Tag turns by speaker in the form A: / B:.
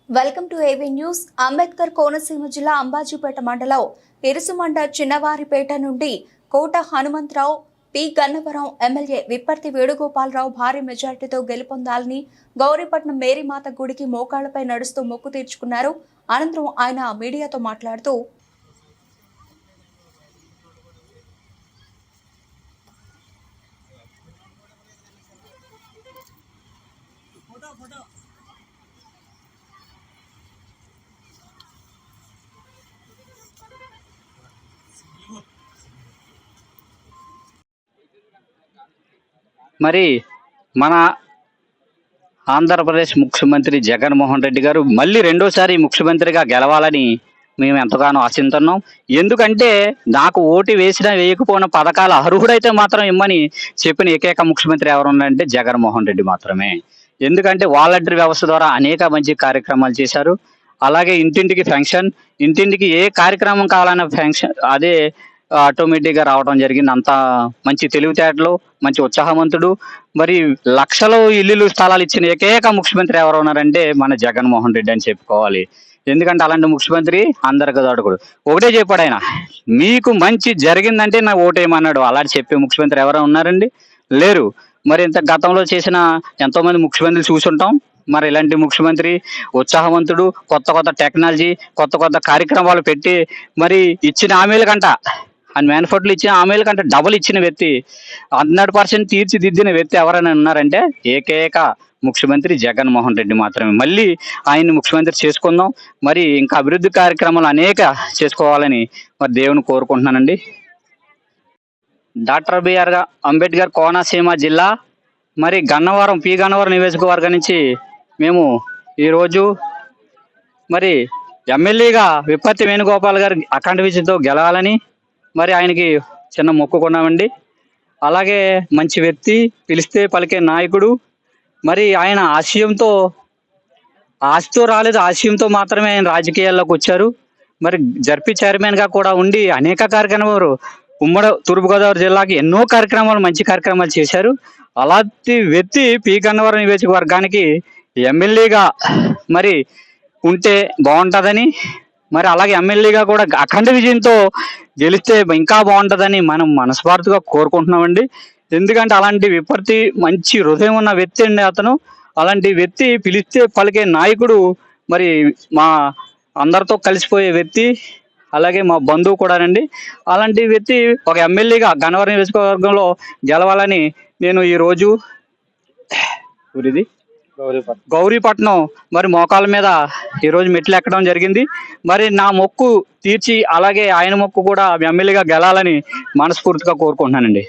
A: Welcome to AV news. Ambedkar Konaseema జిల్లా అంబాజీపేట మండలం ఇరుసుమండ చిన్నవారిపేట నుండి కోట హనుమంతరావు పి గన్నవరం ఎమ్మెల్యే విప్పర్తి వేణుగోపాలరావు భారీ మెజార్టీతో గెలుపొందాలని గౌరీపట్నం మేరీమాత గుడికి మోకాళ్లపై నడుస్తూ మొక్కు తీర్చుకున్నారు. అనంతరం ఆయన మీడియాతో మాట్లాడుతూ
B: మరి మన ఆంధ్రప్రదేశ్ ముఖ్యమంత్రి జగన్మోహన్ రెడ్డి గారు మళ్ళీ రెండోసారి ముఖ్యమంత్రిగా గెలవాలని మేము ఎంతగానో ఆశిస్తున్నాం. ఎందుకంటే నాకు ఓటు వేసినా వేయకపోయినా పథకాలు అర్హుడైతే మాత్రం ఇమ్మని చెప్పిన ఏకైక ముఖ్యమంత్రి ఎవరు ఉన్నారంటే జగన్మోహన్ రెడ్డి మాత్రమే. ఎందుకంటే వాలంటరీ వ్యవస్థ ద్వారా అనేక మంచి కార్యక్రమాలు చేశారు. అలాగే ఇంటింటికి ఫంక్షన్, ఇంటింటికి ఏ కార్యక్రమం కావాలన్నా ఫంక్షన్ అదే ఆటోమేటిక్గా రావడం జరిగింది. అంత మంచి తెలివితేటలు, మంచి ఉత్సాహవంతుడు. మరి లక్షలు ఇల్లులు స్థలాలు ఇచ్చిన ఏకైక ముఖ్యమంత్రి ఎవరు ఉన్నారంటే మన జగన్మోహన్ రెడ్డి అని చెప్పుకోవాలి. ఎందుకంటే అలాంటి ముఖ్యమంత్రి అందరికి దాడుకుడు. ఒకటే చెప్పాడు ఆయన, మీకు మంచి జరిగిందంటే నా ఓటేయమన్నాడు. అలాంటి చెప్పే ముఖ్యమంత్రి ఎవరైనా ఉన్నారండి? లేరు. మరి ఇంత గతంలో చేసిన ఎంతో మంది ముఖ్యమంత్రులు చూసుంటాం. మరి ఇలాంటి ముఖ్యమంత్రి ఉత్సాహవంతుడు, కొత్త కొత్త టెక్నాలజీ, కొత్త కొత్త కార్యక్రమాలు పెట్టి మరి ఇచ్చిన హామీల కంట ఆయన మేనిఫెస్టోలు ఇచ్చిన హామీల కంటే డబుల్ ఇచ్చిన వ్యక్తి, 100% తీర్చిదిద్దిన వ్యక్తి ఎవరైనా ఉన్నారంటే ఏకైక ముఖ్యమంత్రి జగన్మోహన్ రెడ్డి మాత్రమే. మళ్ళీ ఆయన్ని ముఖ్యమంత్రి చేసుకుందాం. మరి ఇంకా అభివృద్ధి కార్యక్రమాలు అనేక చేసుకోవాలని మరి దేవుని కోరుకుంటున్నానండి. డాక్టర్ బిఆర్ అంబేద్కర్ కోనసీమ జిల్లా మరి గన్నవరం పి గన్నవరం నియోజకవర్గం నుంచి మేము ఈరోజు మరి ఎమ్మెల్యేగా విప్పర్తి వేణుగోపాల్ గారు అఖండ విజయంతో గెలవాలని మరి ఆయనకి చిన్న మొక్కుకున్నామండి. అలాగే మంచి వ్యక్తి, పిలిస్తే పలికే నాయకుడు. మరి ఆయన ఆశతో రాలేదు, ఆశయంతో మాత్రమే ఆయన రాజకీయాల్లోకి వచ్చారు. మరి జడ్పీ చైర్మన్గా కూడా ఉండి అనేక కార్యక్రమాలు ఉమ్మడి తూర్పుగోదావరి జిల్లాకి ఎన్నో కార్యక్రమాలు, మంచి కార్యక్రమాలు చేశారు. అలాంటి వ్యక్తి పి గన్నవరం నియోజకవర్గానికి ఎమ్మెల్యేగా మరి ఉంటే బాగుంటుందని, మరి అలాగే ఎమ్మెల్యేగా కూడా అఖండ విజయంతో గెలిస్తే ఇంకా బాగుంటుందని మనం మనస్ఫూర్తిగా కోరుకుంటున్నామండి. ఎందుకంటే అలాంటి విప్పర్తి మంచి హృదయం ఉన్న వ్యక్తి అండి అతను. అలాంటి వ్యక్తి పిలిస్తే పలికే నాయకుడు, మరి మా అందరితో కలిసిపోయే వ్యక్తి, అలాగే మా బంధువు కూడానండి. అలాంటి వ్యక్తి ఒక ఎమ్మెల్యేగా గన్నవరం నియోజకవర్గంలో గెలవాలని నేను ఈరోజు గౌరీపట్నం మరి మోకాళ్ళ మీద ఈరోజు మెట్లు ఎక్కడం జరిగింది. మరి నా మొక్కు తీర్చి అలాగే ఆయన మొక్కు కూడా ఎమ్మెల్యేగా గెలాలని మనస్ఫూర్తిగా కోరుకుంటున్నానండి.